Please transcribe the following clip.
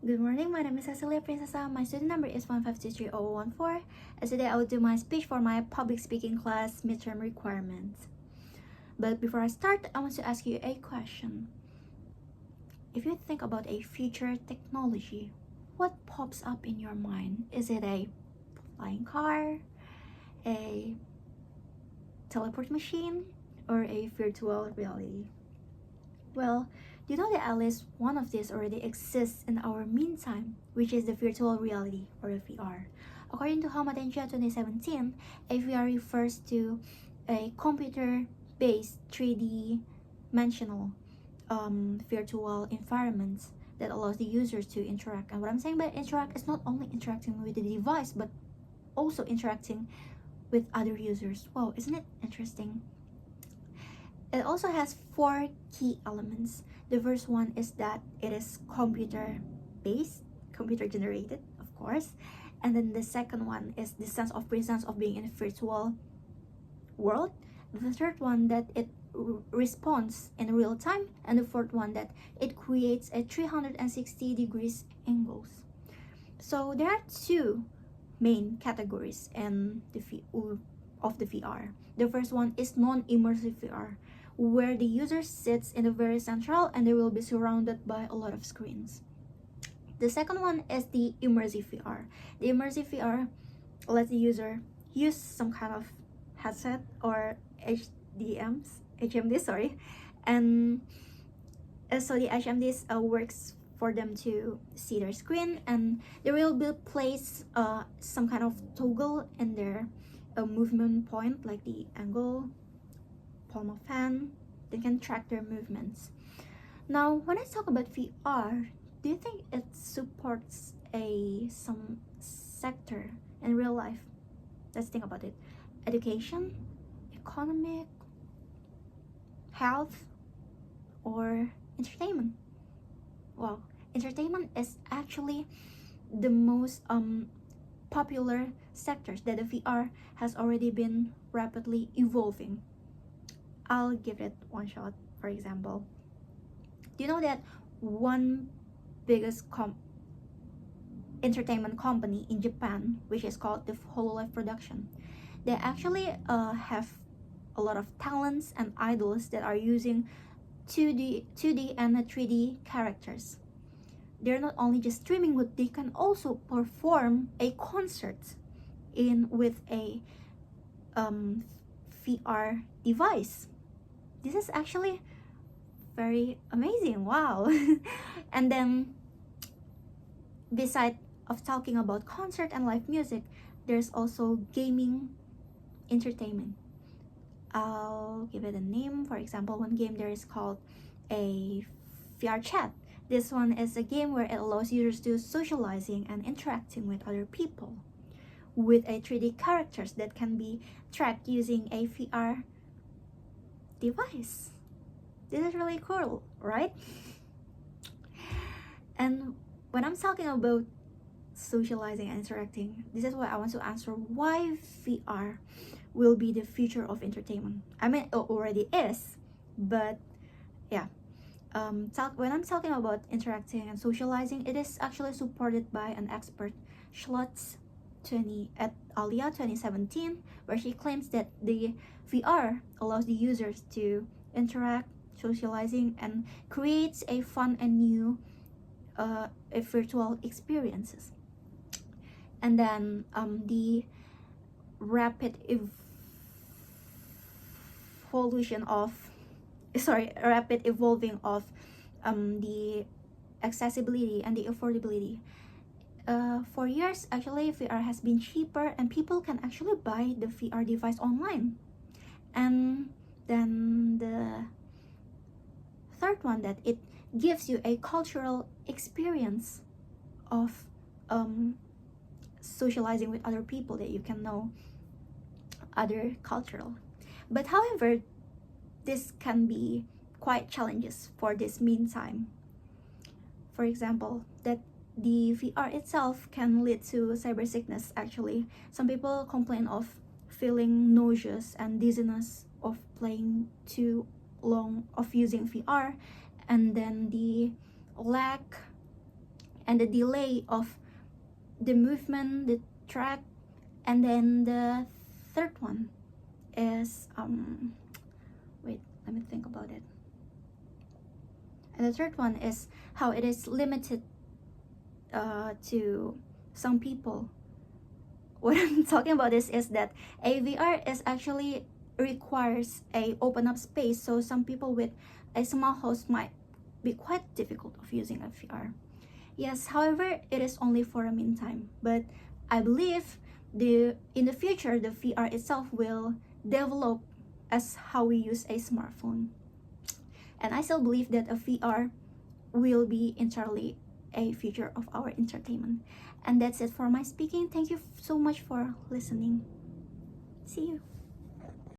Good morning, my name is Cecilia Princesa. My student number is 1523014. And today I will do my speech for my public speaking class midterm requirements. But before I start, I want to ask you a question. If you think about a future technology, what pops up in your mind? Is it a flying car, a teleport machine, or a virtual reality? Well, do you know that at least one of these already exists in our meantime, which is the virtual reality or the VR? According to Hamatencha 2017, a VR refers to a computer-based 3D dimensional virtual environments that allows the users to interact. And what I'm saying by interact is not only interacting with the device, but also interacting with other users. Wow, isn't it interesting? It also has 4 key elements. The first one is that it is computer based, computer generated, of course. And then the second one is the sense of presence of being in a virtual world. The third one that it responds in real time. And the fourth one that it creates a 360 degrees angles. So there are 2 main categories in of the VR. The first one is non-immersive VR, where the user sits in the very central and they will be surrounded by a lot of screens. The second one is the immersive VR. The immersive VR lets the user use some kind of headset or HMD, and so the HMDs works for them to see their screen, and they will be place some kind of toggle in their movement point, like the angle, palm of hand. They can track their movements. Now, when I talk about VR, do you think it supports some sector in real life? Let's think about it. Education, economic, health, or entertainment? Wow, entertainment is actually the most popular sectors that the VR has already been rapidly evolving. I'll give it one shot. For example, do you know that one biggest entertainment company in Japan, which is called the Hololive Production, they actually have a lot of talents and idols that are using 2D and 3D characters. They're not only just streaming, but they can also perform a concert with a VR device. This is actually very amazing. Wow. And then, beside of talking about concert and live music, there's also gaming entertainment. I'll give it a name. For example, one game there is called a VR chat. This one is a game where it allows users to socializing and interacting with other people with a 3D characters that can be tracked using a VR device. This is really cool, right? And when I'm talking about socializing and interacting, this is what I want to answer: why VR will be the future of entertainment. I mean, it already is, but yeah. When I'm talking about interacting and socializing, it is actually supported by an expert, Schlotz 20 at Alia 2017, where she claims that the VR allows the users to interact, socializing, and creates a fun and new virtual experiences. And then the rapid evolving of the accessibility and the affordability. For years, actually, VR has been cheaper and people can actually buy the VR device online. And then the third one, that it gives you a cultural experience of socializing with other people, that you can know other cultural. But however, this can be quite challenges for this meantime. For example, that the VR itself can lead to cyber sickness. Actually, some people complain of feeling nauseous and dizziness of playing too long, of using VR, and then the lack and the delay of the movement, the track. And then the third one is wait, let me think about it. And the third one is how it is limited to some people. What I'm talking about is that a VR is actually requires a open up space, so some people with a small house might be quite difficult of using a VR. Yes, however, it is only for a meantime, but I believe in the future the VR itself will develop as how we use a smartphone, and I still believe that a VR will be entirely a future of our entertainment. And that's it for my speaking. Thank you so much for listening. See you.